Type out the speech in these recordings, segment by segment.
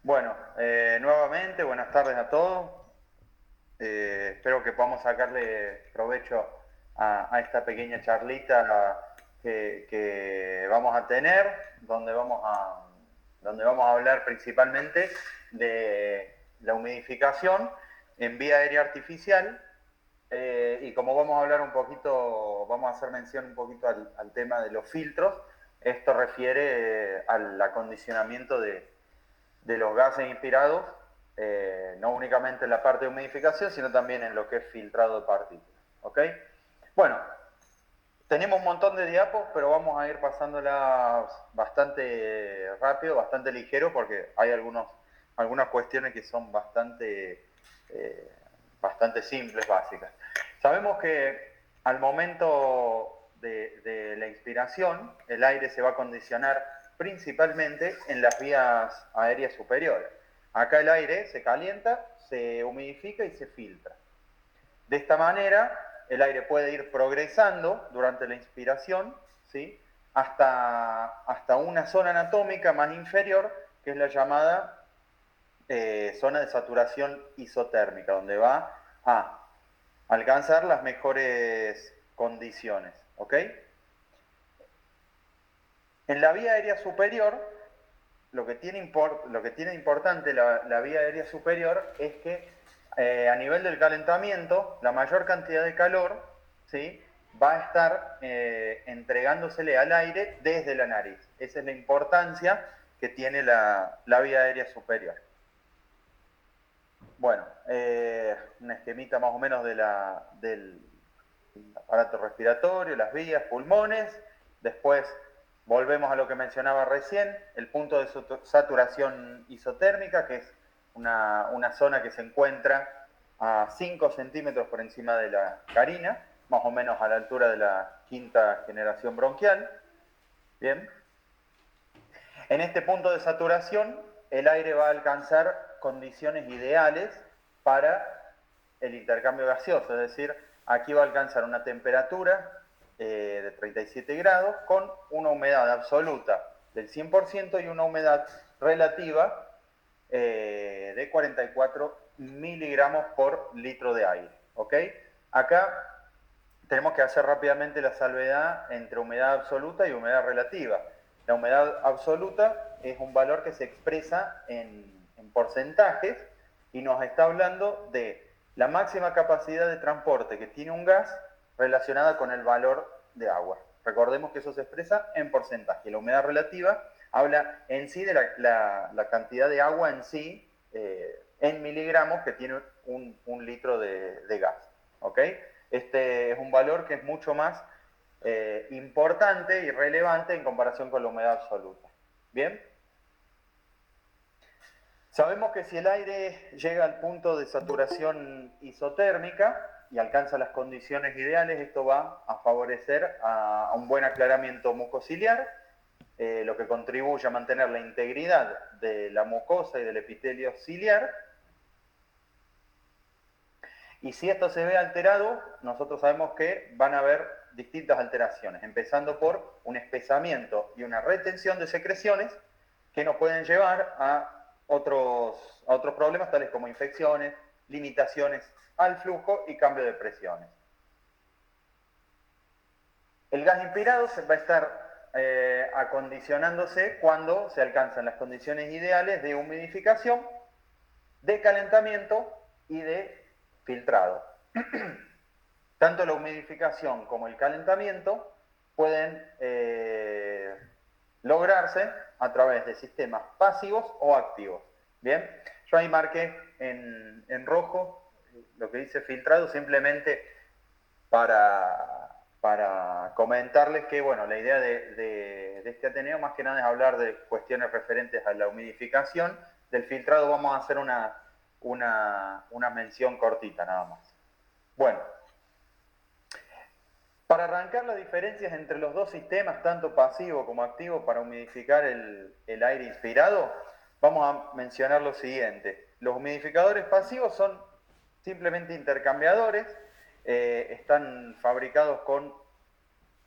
Bueno, nuevamente, buenas tardes a todos. Espero que podamos sacarle provecho a esta pequeña charlita que vamos a tener, donde vamos a hablar principalmente de la humidificación en vía aérea artificial. Y como vamos a hablar un poquito, vamos a hacer mención un poquito al tema de los filtros, esto refiere al acondicionamiento de los gases inspirados, no únicamente en la parte de humidificación, sino también en lo que es filtrado de partículas. ¿Ok? Bueno, tenemos un montón de diapos, pero vamos a ir pasándolas bastante rápido, bastante ligero, porque hay algunas cuestiones que son bastante simples, básicas. Sabemos que al momento de la inspiración, el aire se va a condicionar principalmente en las vías aéreas superiores. Acá el aire se calienta, se humidifica y se filtra. De esta manera, el aire puede ir progresando durante la inspiración, ¿sí? hasta una zona anatómica más inferior, que es la llamada zona de saturación isotérmica, donde va a alcanzar las mejores condiciones. ¿Ok? En la vía aérea superior, lo que tiene importante la vía aérea superior es que a nivel del calentamiento, la mayor cantidad de calor, ¿sí?, va a estar entregándosele al aire desde la nariz. Esa es la importancia que tiene la vía aérea superior. Bueno, una esquemita más o menos del aparato respiratorio, las vías, pulmones. Después volvemos a lo que mencionaba recién, el punto de saturación isotérmica, que es una zona que se encuentra a 5 centímetros por encima de la carina, más o menos a la altura de la quinta generación bronquial. Bien. En este punto de saturación, el aire va a alcanzar condiciones ideales para el intercambio gaseoso, es decir, aquí va a alcanzar una temperatura de 37 grados con una humedad absoluta del 100% y una humedad relativa de 44 miligramos por litro de aire. ¿Ok? Acá tenemos que hacer rápidamente la salvedad entre humedad absoluta y humedad relativa. La humedad absoluta es un valor que se expresa en porcentajes y nos está hablando de la máxima capacidad de transporte que tiene un gas relacionada con el valor de agua. Recordemos que eso se expresa en porcentaje. La humedad relativa habla en sí de la cantidad de agua en sí, en miligramos, que tiene un litro de gas. ¿Ok? Este es un valor que es mucho más importante y relevante en comparación con la humedad absoluta. ¿Bien? Sabemos que si el aire llega al punto de saturación isotérmica y alcanza las condiciones ideales, esto va a favorecer a un buen aclaramiento mucociliar, lo que contribuye a mantener la integridad de la mucosa y del epitelio ciliar. Y si esto se ve alterado, nosotros sabemos que van a haber distintas alteraciones, empezando por un espesamiento y una retención de secreciones que nos pueden llevar a otros problemas, tales como infecciones, limitaciones al flujo y cambio de presiones. El gas inspirado se va a estar acondicionándose cuando se alcanzan las condiciones ideales de humidificación, de calentamiento y de filtrado. Tanto la humidificación como el calentamiento pueden lograrse a través de sistemas pasivos o activos. Bien, yo ahí marqué en rojo lo que dice filtrado, simplemente para comentarles que, bueno, la idea de este Ateneo más que nada es hablar de cuestiones referentes a la humidificación. Del filtrado vamos a hacer una mención cortita nada más. Bueno, para arrancar las diferencias entre los dos sistemas, tanto pasivo como activo, para humidificar el aire inspirado, vamos a mencionar lo siguiente. Los humidificadores pasivos son simplemente intercambiadores, están fabricados con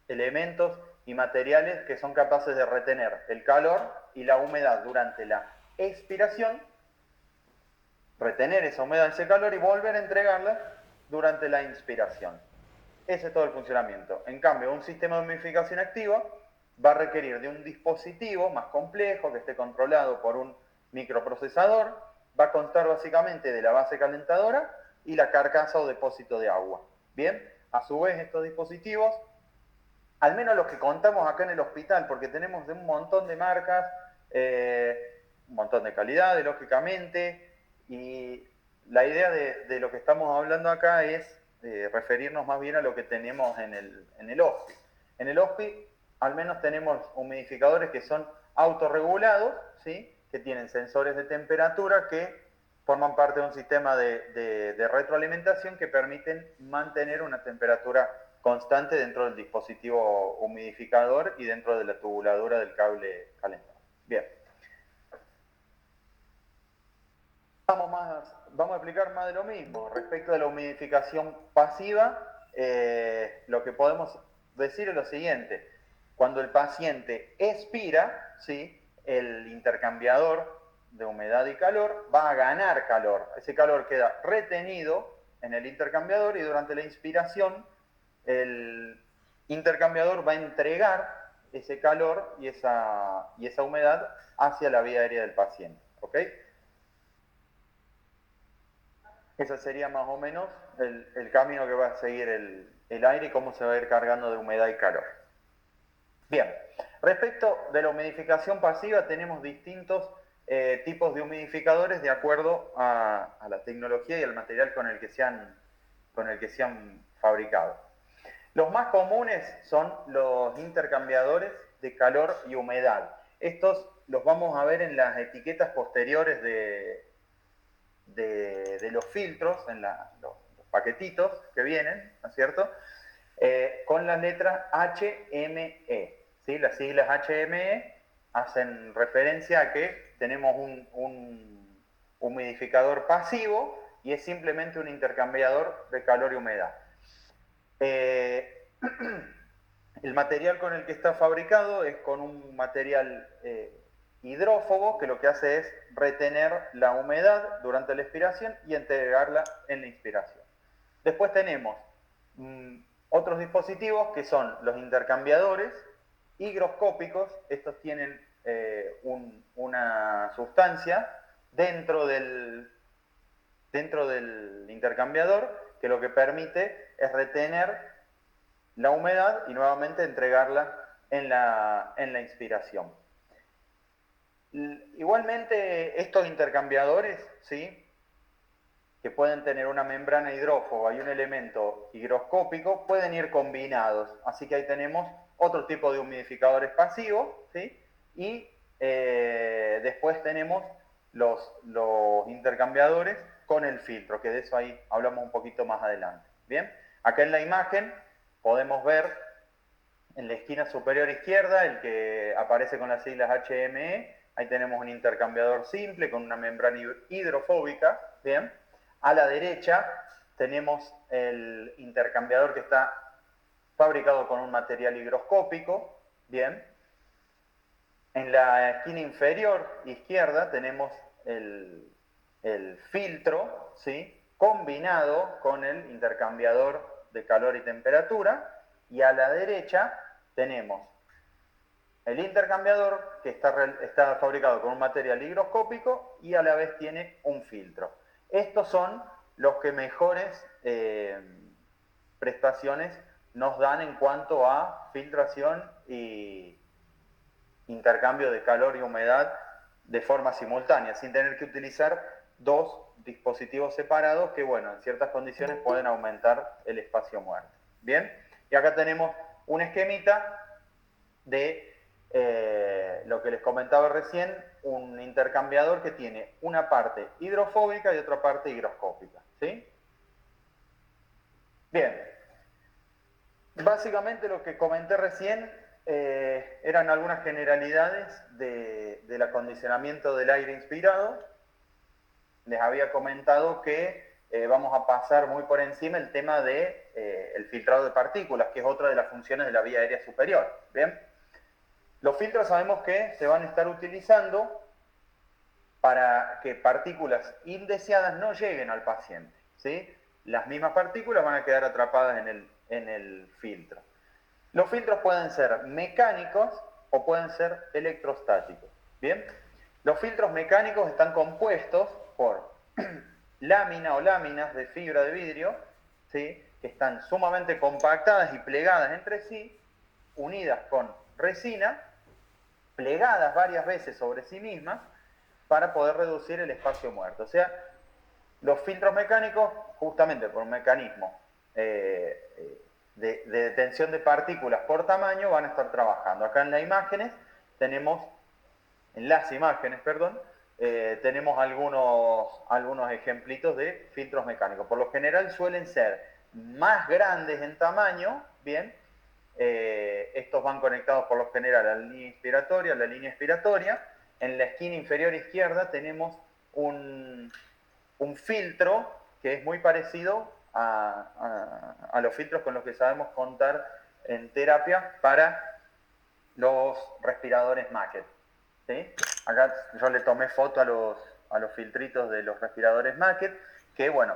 elementos y materiales que son capaces de retener el calor y la humedad durante la expiración retener esa humedad, ese calor y volver a entregarla durante la inspiración. Ese es todo el funcionamiento. En cambio, un sistema de humidificación activa va a requerir de un dispositivo más complejo que esté controlado por un microprocesador. Va a constar básicamente de la base calentadora y la carcasa o depósito de agua. Bien, a su vez estos dispositivos, al menos los que contamos acá en el hospital, porque tenemos de un montón de marcas, un montón de calidades, lógicamente, y la idea de lo que estamos hablando acá es referirnos más bien a lo que tenemos en el HOSPI. En el HOSPI al menos tenemos humidificadores que son autorregulados, ¿sí? Que tienen sensores de temperatura que forman parte de un sistema de retroalimentación que permiten mantener una temperatura constante dentro del dispositivo humidificador y dentro de la tubuladura del cable calentador. Bien. Vamos a explicar más de lo mismo. Respecto de la humidificación pasiva, lo que podemos decir es lo siguiente. Cuando el paciente expira, ¿sí? El intercambiador de humedad y calor va a ganar calor. Ese calor queda retenido en el intercambiador y durante la inspiración el intercambiador va a entregar ese calor y esa humedad hacia la vía aérea del paciente. ¿Ok? Ese sería más o menos el camino que va a seguir el aire y cómo se va a ir cargando de humedad y calor. Bien, respecto de la humidificación pasiva tenemos distintos tipos de humidificadores de acuerdo a la tecnología y al material con el que se han fabricado. Los más comunes son los intercambiadores de calor y humedad. Estos los vamos a ver en las etiquetas posteriores de los filtros, en los paquetitos que vienen, ¿no es cierto? Con las letras HME. ¿Sí? Las siglas HME hacen referencia a que tenemos un humidificador pasivo y es simplemente un intercambiador de calor y humedad. El material con el que está fabricado es con un material hidrófobo que lo que hace es retener la humedad durante la expiración y entregarla en la inspiración. Después tenemos otros dispositivos que son los intercambiadores higroscópicos. Estos tienen una sustancia dentro del intercambiador que lo que permite es retener la humedad y nuevamente entregarla en la inspiración. Igualmente estos intercambiadores, ¿sí? Que pueden tener una membrana hidrófoba y un elemento higroscópico, pueden ir combinados. Así que ahí tenemos otro tipo de humidificadores pasivos, ¿sí? Y después tenemos los intercambiadores con el filtro, que de eso ahí hablamos un poquito más adelante. Bien, acá en la imagen podemos ver en la esquina superior izquierda, el que aparece con las siglas HME, ahí tenemos un intercambiador simple con una membrana hidrofóbica, ¿bien? A la derecha tenemos el intercambiador que está fabricado con un material higroscópico, ¿bien? En la esquina inferior izquierda tenemos el filtro, ¿sí? Combinado con el intercambiador de calor y temperatura, y a la derecha tenemos el intercambiador que está fabricado con un material higroscópico y a la vez tiene un filtro. Estos son los que mejores prestaciones nos dan en cuanto a filtración y intercambio de calor y humedad de forma simultánea, sin tener que utilizar dos dispositivos separados que, bueno, en ciertas condiciones pueden aumentar el espacio muerto. Bien, y acá tenemos un esquemita de lo que les comentaba recién, un intercambiador que tiene una parte hidrofóbica y otra parte higroscópica, ¿sí? Bien, básicamente lo que comenté recién eran algunas generalidades del acondicionamiento del aire inspirado. Les había comentado que vamos a pasar muy por encima el tema de el filtrado de partículas, que es otra de las funciones de la vía aérea superior. Bien, los filtros sabemos que se van a estar utilizando para que partículas indeseadas no lleguen al paciente, ¿sí? Las mismas partículas van a quedar atrapadas en el filtro. Los filtros pueden ser mecánicos o pueden ser electrostáticos, ¿bien? Los filtros mecánicos están compuestos por lámina o láminas de fibra de vidrio, ¿sí? Que están sumamente compactadas y plegadas entre sí, unidas con resina, plegadas varias veces sobre sí mismas, para poder reducir el espacio muerto. O sea, los filtros mecánicos, justamente por un mecanismo de detención de partículas por tamaño, van a estar trabajando. Acá en las imágenes tenemos, tenemos algunos ejemplitos de filtros mecánicos. Por lo general suelen ser más grandes en tamaño, ¿bien? Estos van conectados por lo general a la línea expiratoria. En la esquina inferior izquierda tenemos un filtro que es muy parecido a los filtros con los que sabemos contar en terapia para los respiradores Macket, ¿sí? Acá yo le tomé foto a los filtritos de los respiradores Macket, que bueno,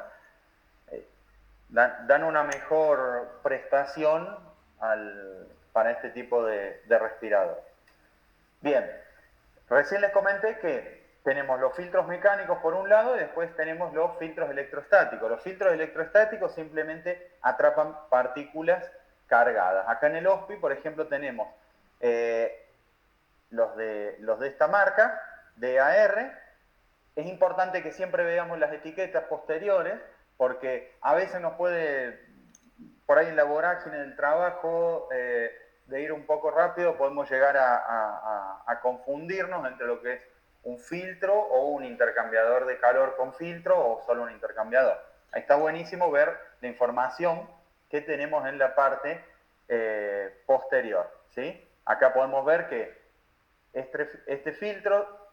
dan una mejor prestación para este tipo de respirador. Bien, recién les comenté que tenemos los filtros mecánicos por un lado y después tenemos los filtros electrostáticos. Los filtros electrostáticos simplemente atrapan partículas cargadas. Acá en el OSPI, por ejemplo, tenemos los de esta marca, DAR. Es importante que siempre veamos las etiquetas posteriores porque a veces nos puede, por ahí en la vorágine del trabajo, de ir un poco rápido, podemos llegar a confundirnos entre lo que es un filtro o un intercambiador de calor con filtro o solo un intercambiador. Ahí está buenísimo ver la información que tenemos en la parte posterior, ¿sí? Acá podemos ver que este filtro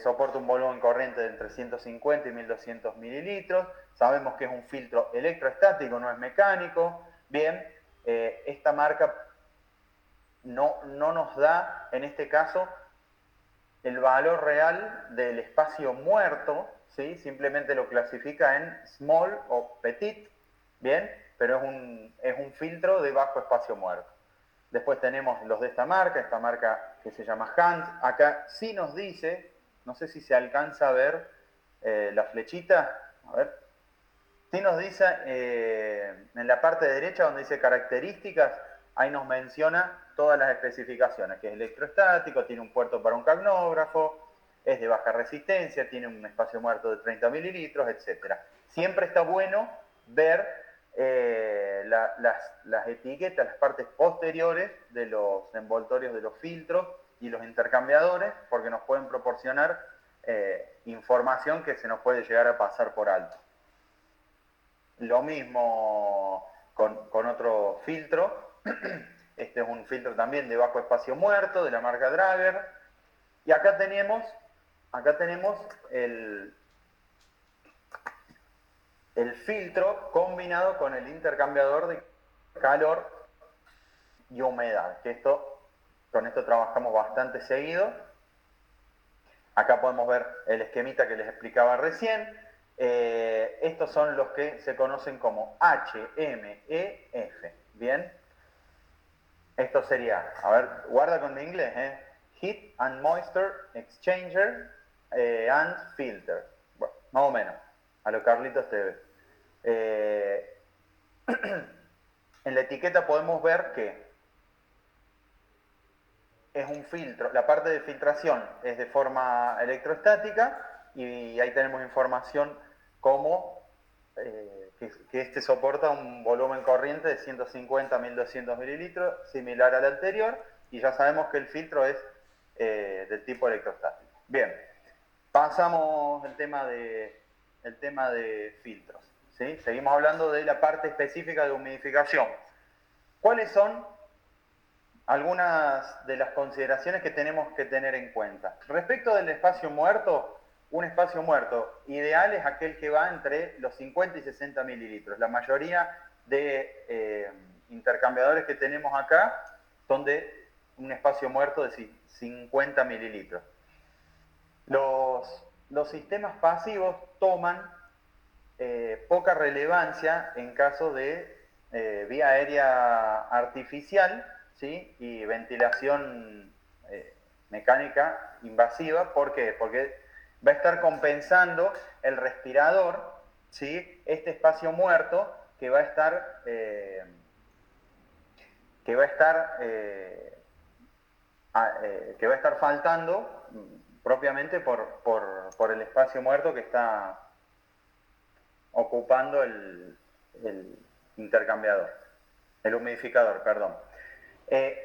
soporta un volumen corriente de entre 150 y 1200 mililitros. Sabemos que es un filtro electroestático, no es mecánico. Bien, esta marca no nos da, en este caso, el valor real del espacio muerto, ¿sí? Simplemente lo clasifica en small o petit, bien, pero es un filtro de bajo espacio muerto. Después tenemos los de esta marca que se llama Hans. Acá sí nos dice, no sé si se alcanza a ver la flechita, a ver, sí nos dice en la parte derecha donde dice características, ahí nos menciona todas las especificaciones, que es electroestático, tiene un puerto para un capnógrafo, es de baja resistencia, tiene un espacio muerto de 30 mililitros, etc. Siempre está bueno ver las etiquetas, las partes posteriores de los envoltorios de los filtros y los intercambiadores, porque nos pueden proporcionar información que se nos puede llegar a pasar por alto. Lo mismo con otro filtro. Este es un filtro también de bajo espacio muerto, de la marca Drager. Y acá tenemos el filtro combinado con el intercambiador de calor y humedad, que con esto trabajamos bastante seguido. Acá podemos ver el esquemita que les explicaba recién. Estos son los que se conocen como HMEF, ¿bien? Esto sería, a ver, guarda con mi inglés, Heat and Moisture Exchanger and Filter. Bueno, más o menos, a lo Carlitos TV. En la etiqueta podemos ver que es un filtro, la parte de filtración es de forma electrostática y ahí tenemos información como que este soporta un volumen corriente de 150 a 1200 mililitros, similar al anterior, y ya sabemos que el filtro es del tipo electrostático. Bien, pasamos el tema de filtros, ¿sí? Seguimos hablando de la parte específica de humidificación. ¿Cuáles son algunas de las consideraciones que tenemos que tener en cuenta? Respecto del espacio muerto, un espacio muerto ideal es aquel que va entre los 50 y 60 mililitros. La mayoría de intercambiadores que tenemos acá son de un espacio muerto de 50 mililitros. Los sistemas pasivos toman poca relevancia en caso de vía aérea artificial, ¿sí? Y ventilación mecánica invasiva. ¿Por qué? Porque va a estar compensando el respirador, ¿sí? Este espacio muerto que va a estar que va a estar faltando propiamente por el espacio muerto que está ocupando el intercambiador, el humidificador, perdón.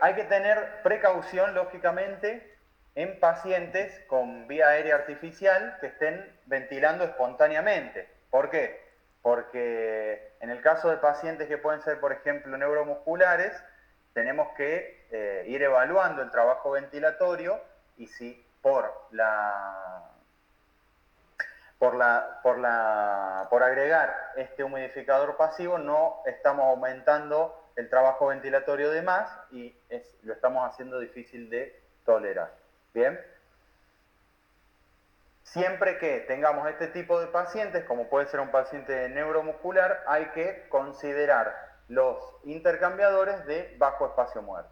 Hay que tener precaución, lógicamente, en pacientes con vía aérea artificial que estén ventilando espontáneamente. ¿Por qué? Porque en el caso de pacientes que pueden ser, por ejemplo, neuromusculares, tenemos que ir evaluando el trabajo ventilatorio y si por agregar este humidificador pasivo no estamos aumentando el trabajo ventilatorio de más y lo estamos haciendo difícil de tolerar. Bien. Siempre que tengamos este tipo de pacientes, como puede ser un paciente neuromuscular, hay que considerar los intercambiadores de bajo espacio muerto.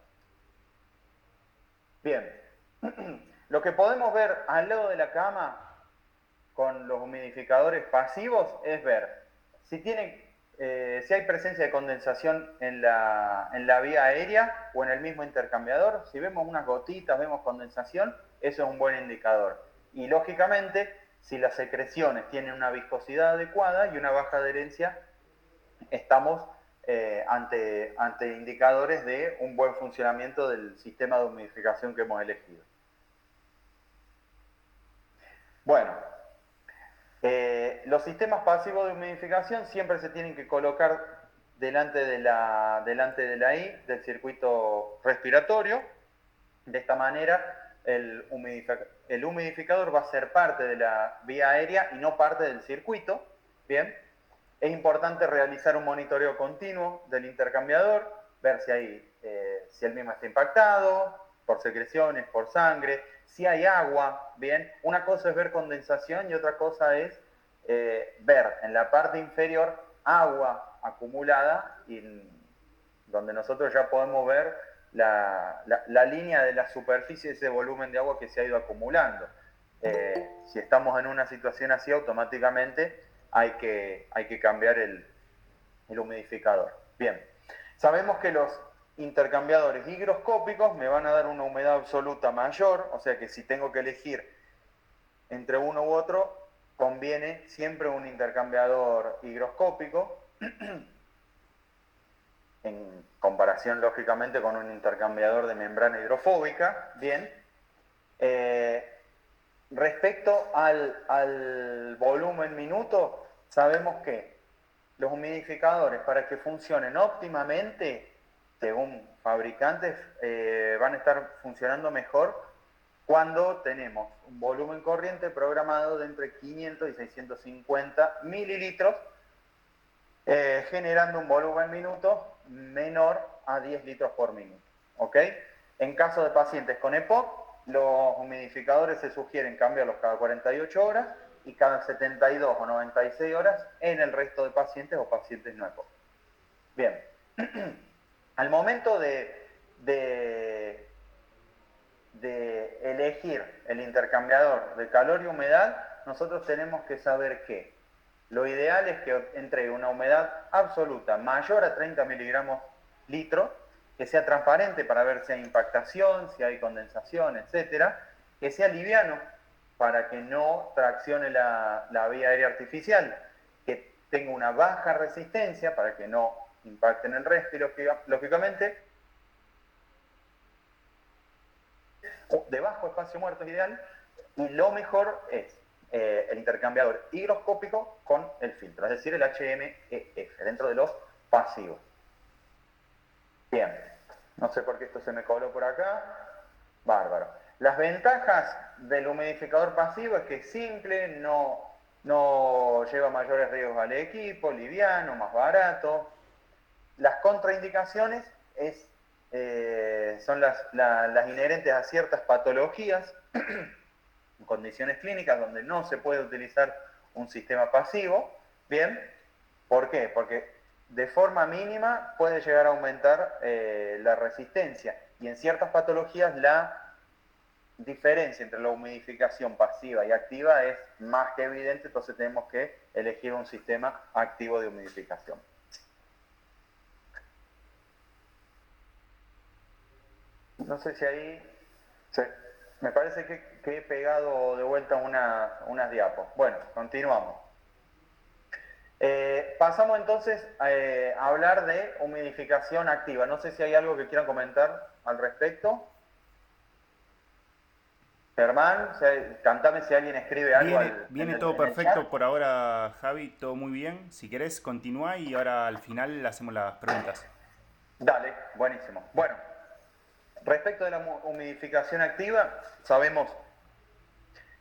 Bien. Lo que podemos ver al lado de la cama con los humidificadores pasivos es ver si hay presencia de condensación en la vía aérea o en el mismo intercambiador. Si vemos unas gotitas, vemos condensación, eso es un buen indicador. Y lógicamente, si las secreciones tienen una viscosidad adecuada y una baja adherencia, estamos ante indicadores de un buen funcionamiento del sistema de humidificación que hemos elegido. Bueno, los sistemas pasivos de humidificación siempre se tienen que colocar delante de la I del circuito respiratorio. De esta manera, el humidificador va a ser parte de la vía aérea y no parte del circuito. Bien, es importante realizar un monitoreo continuo del intercambiador, ver si el mismo está impactado, por secreciones, por sangre, si hay agua. Bien, una cosa es ver condensación y otra cosa es ver en la parte inferior agua acumulada y donde nosotros ya podemos ver la línea de la superficie de ese volumen de agua que se ha ido acumulando. Si estamos en una situación así, automáticamente hay que cambiar el humidificador. Bien, sabemos que los intercambiadores higroscópicos me van a dar una humedad absoluta mayor, o sea que si tengo que elegir entre uno u otro, conviene siempre un intercambiador higroscópico, en comparación lógicamente con un intercambiador de membrana hidrofóbica. Bien. Respecto al volumen minuto, sabemos que los humidificadores, para que funcionen óptimamente, según fabricantes, van a estar funcionando mejor cuando tenemos un volumen corriente programado de entre 500 y 650 mililitros, generando un volumen minuto menor a 10 litros por minuto. ¿Ok? En caso de pacientes con EPOC, los humidificadores se sugieren cambiarlos cada 48 horas y cada 72 o 96 horas en el resto de pacientes o pacientes no EPOC. Bien, al momento de elegir el intercambiador de calor y humedad, nosotros tenemos que saber que lo ideal es que entregue una humedad absoluta mayor a 30 miligramos litro, que sea transparente para ver si hay impactación, si hay condensación, etc. Que sea liviano para que no traccione la vía aérea artificial, que tenga una baja resistencia para que no impacte en el resto, lógicamente. De bajo espacio muerto es ideal, y lo mejor es el intercambiador higroscópico con el filtro, es decir, el HMEF, dentro de los pasivos. Bien, no sé por qué esto se me coló por acá. Bárbaro. Las ventajas del humidificador pasivo es que es simple, no lleva mayores riesgos al equipo, liviano, más barato. Las contraindicaciones son las inherentes a ciertas patologías condiciones clínicas donde no se puede utilizar un sistema pasivo. Bien, ¿por qué? Porque de forma mínima puede llegar a aumentar la resistencia, y en ciertas patologías la diferencia entre la humidificación pasiva y activa es más que evidente, entonces tenemos que elegir un sistema activo de humidificación. No sé si ahí... Sí. Me parece que he pegado de vuelta unas diapos. Bueno, continuamos. Pasamos entonces a hablar de humidificación activa. No sé si hay algo que quieran comentar al respecto. Germán, cántame si alguien escribe algo Viene todo en el chat. perfecto por ahora, Javi, todo muy bien. Si querés, continúa y ahora al final le hacemos las preguntas. Dale, buenísimo. Bueno, respecto de la humidificación activa, sabemos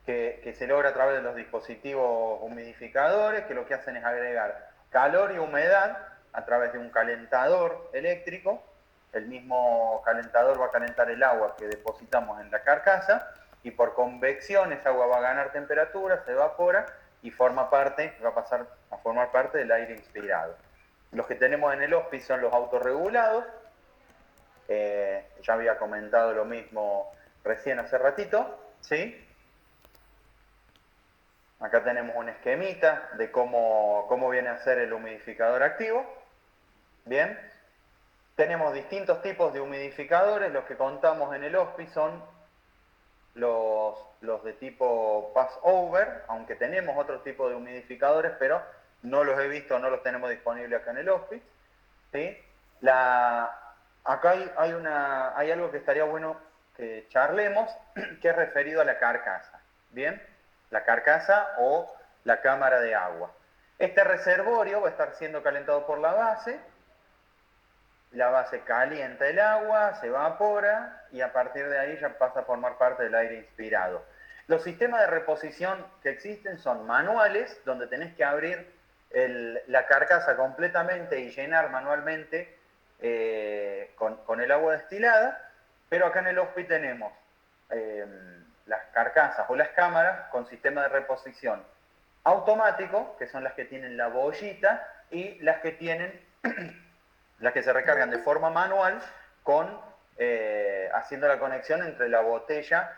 que se logra a través de los dispositivos humidificadores, que lo que hacen es agregar calor y humedad a través de un calentador eléctrico. El mismo calentador va a calentar el agua que depositamos en la carcasa, y por convección esa agua va a ganar temperatura, se evapora y va a pasar a formar parte del aire inspirado. Los que tenemos en el hospice son los autorregulados. Ya había comentado lo mismo recién hace ratito, ¿sí? Acá tenemos un esquemita de cómo viene a ser el humidificador activo. Bien. Tenemos distintos tipos de humidificadores. Los que contamos en el hospice son los de tipo pass-over, aunque tenemos otro tipo de humidificadores, pero no los he visto, no los tenemos disponibles acá en el hospice. ¿Sí? Acá hay algo que estaría bueno que charlemos, que es referido a la carcasa. ¿Bien? La carcasa o la cámara de agua. Este reservorio va a estar siendo calentado por la base calienta el agua, se evapora y a partir de ahí ya pasa a formar parte del aire inspirado. Los sistemas de reposición que existen son manuales, donde tenés que abrir la carcasa completamente y llenar manualmente con el agua destilada, pero acá en el hospital tenemos las carcasas o las cámaras con sistema de reposición automático, que son las que tienen la bollita, y las que se recargan de forma manual haciendo la conexión entre la botella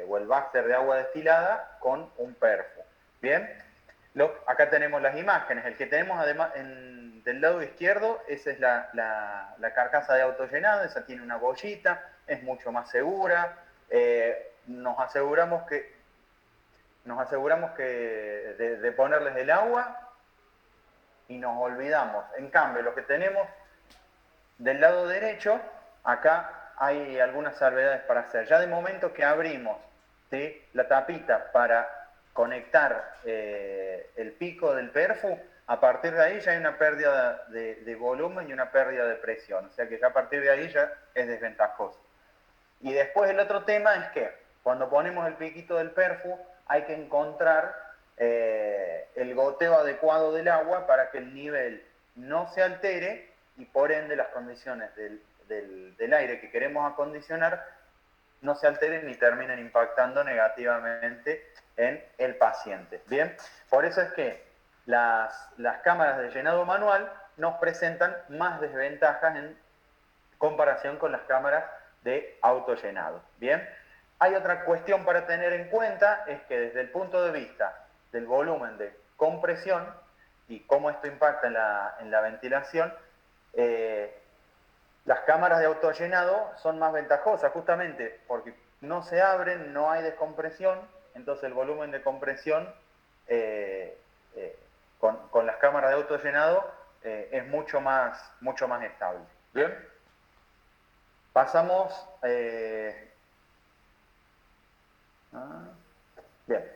o el báster de agua destilada con un perfo. Bien, acá tenemos las imágenes. El que tenemos además del lado izquierdo, esa es la carcasa de autollenado, esa tiene una bollita, es mucho más segura. Nos aseguramos de ponerles el agua y nos olvidamos. En cambio, lo que tenemos del lado derecho, acá hay algunas salvedades para hacer. Ya de momento que abrimos, ¿sí?, la tapita para conectar el pico del perfum, a partir de ahí ya hay una pérdida de volumen y una pérdida de presión. O sea que ya a partir de ahí ya es desventajoso. Y después el otro tema es que cuando ponemos el piquito del perfum hay que encontrar el goteo adecuado del agua para que el nivel no se altere y por ende las condiciones del aire que queremos acondicionar no se alteren ni terminen impactando negativamente en el paciente. Bien, por eso es que las cámaras de llenado manual nos presentan más desventajas en comparación con las cámaras de autollenado. Bien, hay otra cuestión para tener en cuenta, es que desde el punto de vista del volumen de compresión y cómo esto impacta en la ventilación, las cámaras de autollenado son más ventajosas justamente porque no se abren, no hay descompresión, entonces el volumen de compresión con las cámaras de autollenado es mucho más estable. Bien, pasamos. Bien.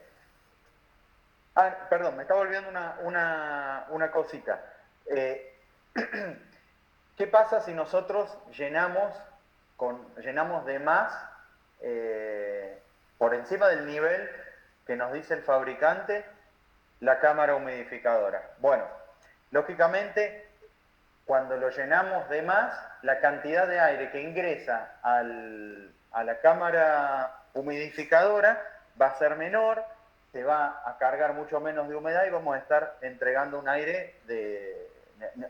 Perdón, me estaba olvidando una cosita. ¿Qué pasa si nosotros llenamos de más por encima del nivel que nos dice el fabricante la cámara humidificadora? Bueno, lógicamente, cuando lo llenamos de más, la cantidad de aire que ingresa a la cámara humidificadora va a ser menor, se va a cargar mucho menos de humedad y vamos a estar entregando un aire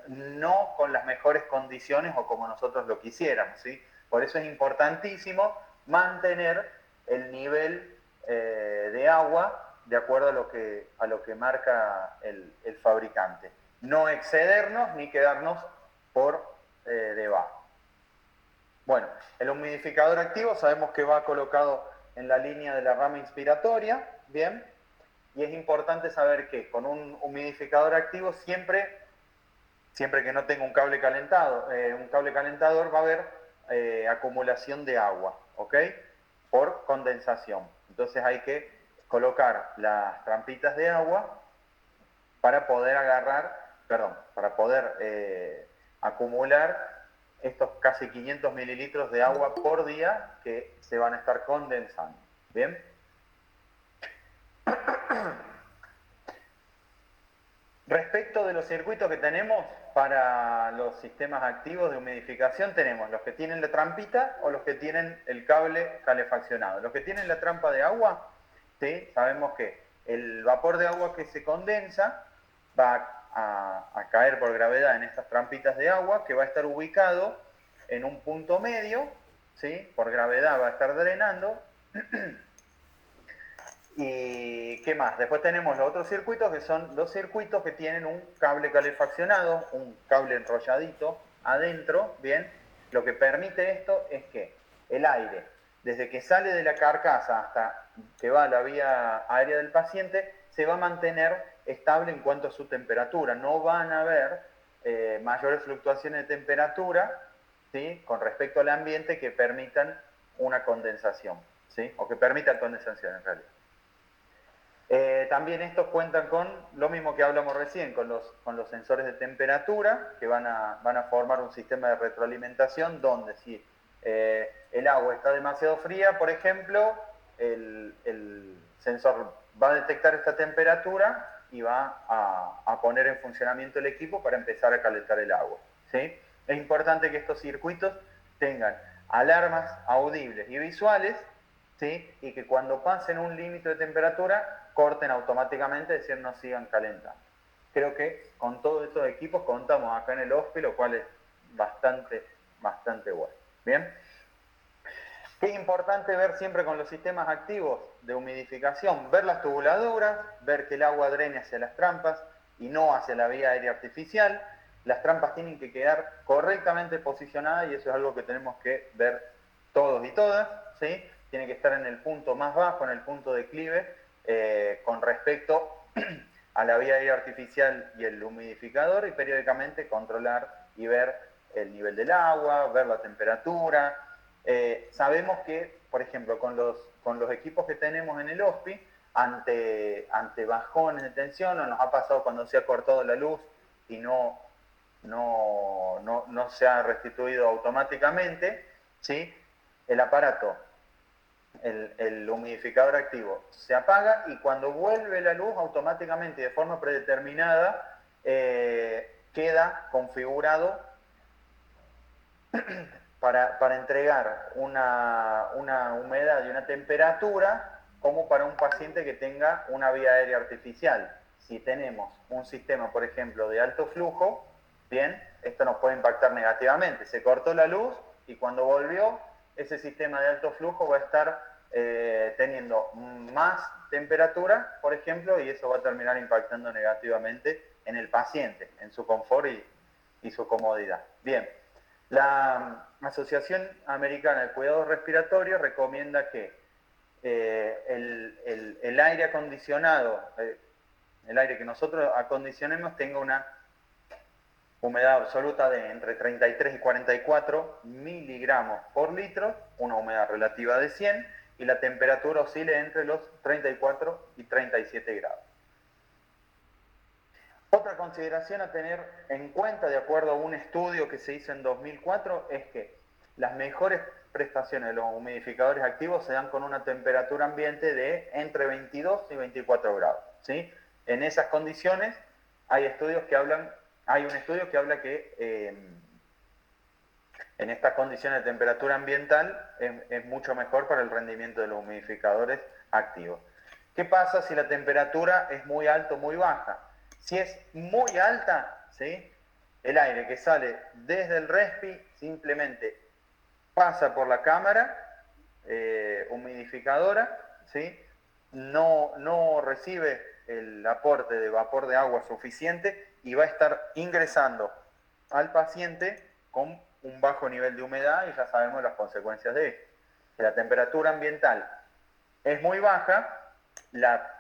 no con las mejores condiciones o como nosotros lo quisiéramos, ¿sí? Por eso es importantísimo mantener el nivel de agua de acuerdo a lo que marca el fabricante. No excedernos ni quedarnos por debajo. Bueno, el humidificador activo sabemos que va colocado en la línea de la rama inspiratoria, ¿bien? Y es importante saber que con un humidificador activo siempre que no tenga un cable calentador va a haber acumulación de agua, ¿ok? Por condensación. Entonces hay que colocar las trampitas de agua para poder acumular estos casi 500 mililitros de agua por día que se van a estar condensando. ¿Bien? Respecto de los circuitos que tenemos para los sistemas activos de humidificación, tenemos los que tienen la trampita o los que tienen el cable calefaccionado. Los que tienen la trampa de agua, ¿sí? Sabemos que el vapor de agua que se condensa va a caer por gravedad en estas trampitas de agua, que va a estar ubicado en un punto medio, ¿sí? Por gravedad va a estar drenando. ¿Y qué más? Después tenemos los otros circuitos, que son los circuitos que tienen un cable calefaccionado, un cable enrolladito adentro, ¿bien? Lo que permite esto es que el aire, desde que sale de la carcasa hasta que va a la vía aérea del paciente, se va a mantener estable en cuanto a su temperatura. No van a haber mayores fluctuaciones de temperatura, ¿sí? Con respecto al ambiente que permitan una condensación, ¿sí? O que permitan condensación en realidad. También estos cuentan con lo mismo que hablamos recién, con los sensores de temperatura, que van a formar un sistema de retroalimentación donde si el agua está demasiado fría, por ejemplo, el sensor va a detectar esta temperatura y va a poner en funcionamiento el equipo para empezar a calentar el agua, ¿sí? Es importante que estos circuitos tengan alarmas audibles y visuales, ¿sí? Y que cuando pasen un límite de temperatura corten automáticamente, es decir, no sigan calentando. Creo que con todos estos equipos contamos acá en el HOSPI, lo cual es bastante bueno. ¿Bien? ¿Qué es importante ver siempre con los sistemas activos de humidificación? Ver las tubuladuras, ver que el agua drene hacia las trampas y no hacia la vía aérea artificial. Las trampas tienen que quedar correctamente posicionadas y eso es algo que tenemos que ver todos y todas, ¿sí? Tiene que estar en el punto más bajo, en el punto de declive, con respecto a la vía aérea artificial y el humidificador, y periódicamente controlar y ver el nivel del agua, ver la temperatura. Sabemos que, por ejemplo, con los equipos que tenemos en el HOSPI, ante bajones de tensión, o nos ha pasado cuando se ha cortado la luz y no se ha restituido automáticamente, ¿sí? El aparato, el humidificador activo, se apaga y cuando vuelve la luz automáticamente y de forma predeterminada queda configurado para entregar una humedad y una temperatura como para un paciente que tenga una vía aérea artificial. Si tenemos un sistema, por ejemplo, de alto flujo, bien, esto nos puede impactar negativamente. Se cortó la luz y cuando volvió, ese sistema de alto flujo va a estar teniendo más temperatura, por ejemplo, y eso va a terminar impactando negativamente en el paciente, en su confort y su comodidad. Bien. La Asociación Americana de Cuidados Respiratorios recomienda que el aire acondicionado, el aire que nosotros acondicionemos tenga una humedad absoluta de entre 33 y 44 miligramos por litro, una humedad relativa de 100, y la temperatura oscile entre los 34 y 37 grados. Otra consideración a tener en cuenta, de acuerdo a un estudio que se hizo en 2004, es que las mejores prestaciones de los humidificadores activos se dan con una temperatura ambiente de entre 22 y 24 grados, ¿sí? En esas condiciones hay un estudio que habla que en estas condiciones de temperatura ambiental es mucho mejor para el rendimiento de los humidificadores activo. ¿Qué pasa si la temperatura es muy alta o muy baja? Si es muy alta, ¿sí?, el aire que sale desde el respi simplemente pasa por la cámara humidificadora, ¿sí?, no recibe el aporte de vapor de agua suficiente y va a estar ingresando al paciente con un bajo nivel de humedad, y ya sabemos las consecuencias de esto. Si la temperatura ambiental es muy baja, la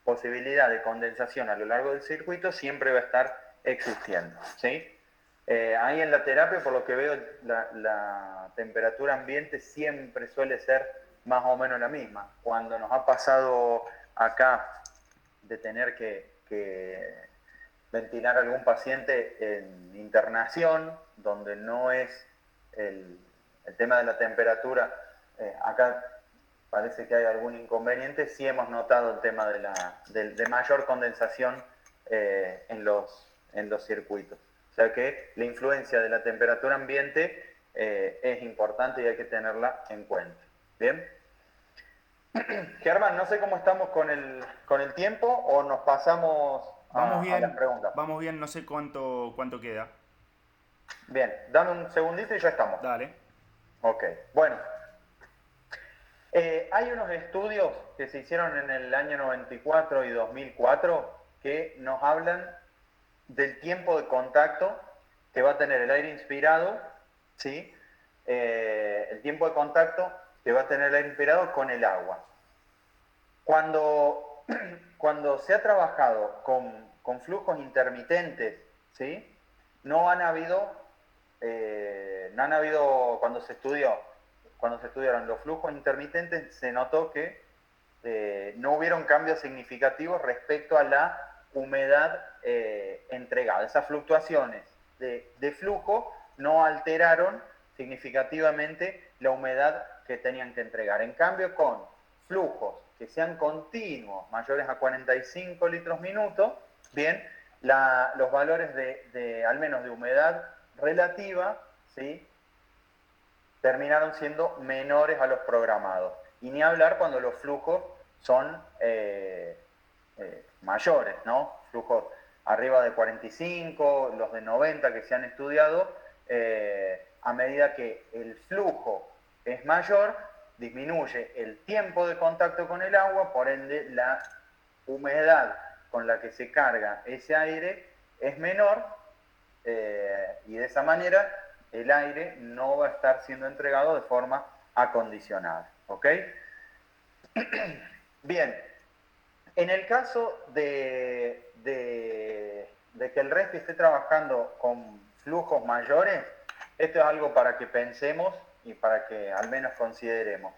posibilidad de condensación a lo largo del circuito siempre va a estar existiendo, ¿sí? Ahí en la terapia, por lo que veo, la temperatura ambiente siempre suele ser más o menos la misma. Cuando nos ha pasado acá de tener que ventilar a algún paciente en internación, donde no es el tema de la temperatura, acá parece que hay algún inconveniente, sí hemos notado el tema de mayor condensación en los circuitos. O sea que la influencia de la temperatura ambiente es importante y hay que tenerla en cuenta. ¿Bien? Germán, no sé cómo estamos con el tiempo, o nos pasamos a las preguntas. Vamos bien, no sé cuánto queda. Bien, dame un segundito y ya estamos. Dale. Ok, bueno. Hay unos estudios que se hicieron en el año 94 y 2004 que nos hablan del tiempo de contacto que va a tener el aire inspirado, ¿sí? El tiempo de contacto que va a tener el aire inspirado con el agua. Cuando se ha trabajado con flujos intermitentes, ¿sí?, no han habido, cuando se estudiaron los flujos intermitentes, se notó que no hubieron cambios significativos respecto a la humedad entregada. Esas fluctuaciones de flujo no alteraron significativamente la humedad que tenían que entregar. En cambio, con flujos que sean continuos, mayores a 45 litros minuto, bien, los valores al menos de humedad relativa, ¿sí?, terminaron siendo menores a los programados. Y ni hablar cuando los flujos son mayores, ¿no? Flujos arriba de 45, los de 90 que se han estudiado, a medida que el flujo es mayor, disminuye el tiempo de contacto con el agua, por ende la humedad con la que se carga ese aire es menor, y de esa manera el aire no va a estar siendo entregado de forma acondicionada. ¿Ok? Bien, en el caso de que el respi esté trabajando con flujos mayores, esto es algo para que pensemos y para que al menos consideremos.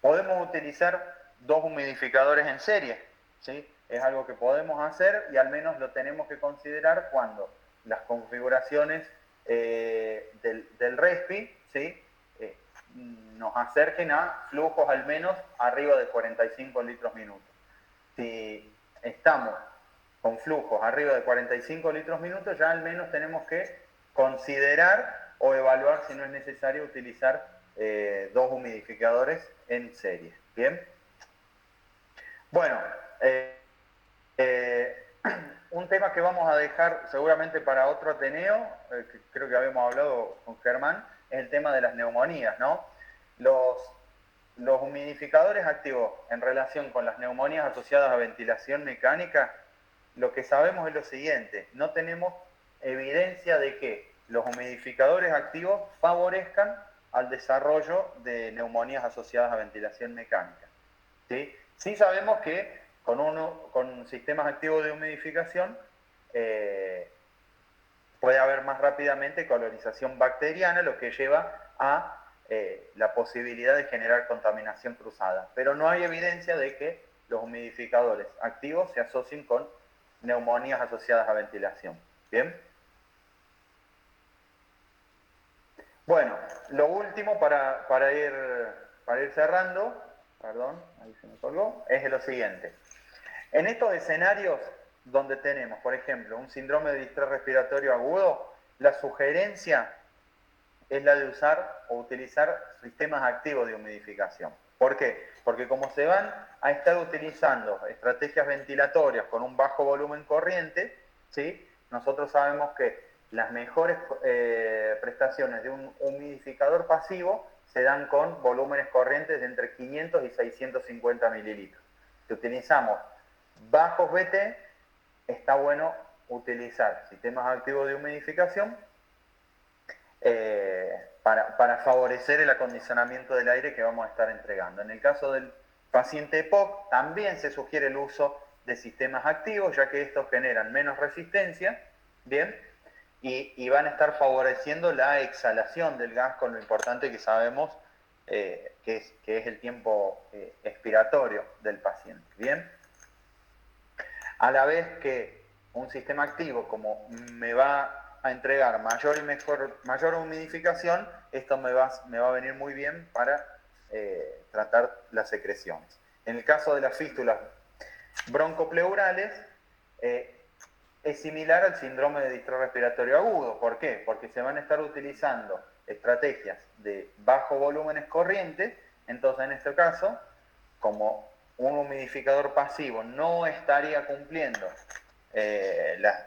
Podemos utilizar dos humidificadores en serie, ¿sí? Es algo que podemos hacer y al menos lo tenemos que considerar cuando las configuraciones del respi, ¿sí?, nos acerquen a flujos al menos arriba de 45 litros minuto. Si estamos con flujos arriba de 45 litros minuto, ya al menos tenemos que considerar o evaluar si no es necesario utilizar dos humidificadores en serie. ¿Bien? Bueno, un tema que vamos a dejar seguramente para otro Ateneo, que creo que habíamos hablado con Germán, es el tema de las neumonías, ¿no? Los humidificadores activos en relación con las neumonías asociadas a ventilación mecánica, lo que sabemos es lo siguiente: no tenemos evidencia de que los humidificadores activos favorezcan al desarrollo de neumonías asociadas a ventilación mecánica, ¿sí? Sí sabemos que con sistemas activos de humidificación puede haber más rápidamente colonización bacteriana, lo que lleva a la posibilidad de generar contaminación cruzada. Pero no hay evidencia de que los humidificadores activos se asocien con neumonías asociadas a ventilación. ¿Bien? Bueno, lo último para ir cerrando, perdón, ahí se me colgó, es lo siguiente. En estos escenarios donde tenemos, por ejemplo, un síndrome de distrés respiratorio agudo, la sugerencia es la de usar o utilizar sistemas activos de humidificación. ¿Por qué? Porque como se van a estar utilizando estrategias ventilatorias con un bajo volumen corriente, ¿sí? Nosotros sabemos que las mejores prestaciones de un humidificador pasivo se dan con volúmenes corrientes de entre 500 y 650 mililitros. Si utilizamos bajos BT, está bueno utilizar sistemas activos de humidificación para favorecer el acondicionamiento del aire que vamos a estar entregando. En el caso del paciente EPOC, también se sugiere el uso de sistemas activos, ya que estos generan menos resistencia, ¿bien? Y van a estar favoreciendo la exhalación del gas, con lo importante que sabemos que es el tiempo expiratorio del paciente, ¿bien? A la vez que un sistema activo, como me va a entregar mayor humidificación, esto me va a venir muy bien para tratar las secreciones. En el caso de las fístulas broncopleurales, es similar al síndrome de distrés respiratorio agudo. ¿Por qué? Porque se van a estar utilizando estrategias de bajo volúmenes corrientes. Entonces, en este caso, como un humidificador pasivo no estaría cumpliendo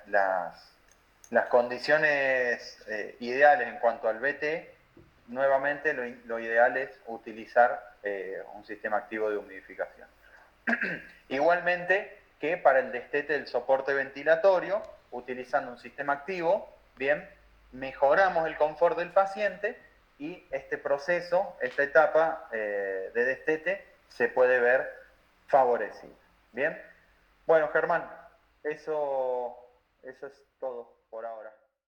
las condiciones ideales en cuanto al BT, nuevamente lo ideal es utilizar un sistema activo de humidificación. Igualmente que para el destete del soporte ventilatorio, utilizando un sistema activo, bien, mejoramos el confort del paciente y este proceso, esta etapa de destete, se puede ver favorecida. Bien, bueno, Germán, eso es todo por ahora.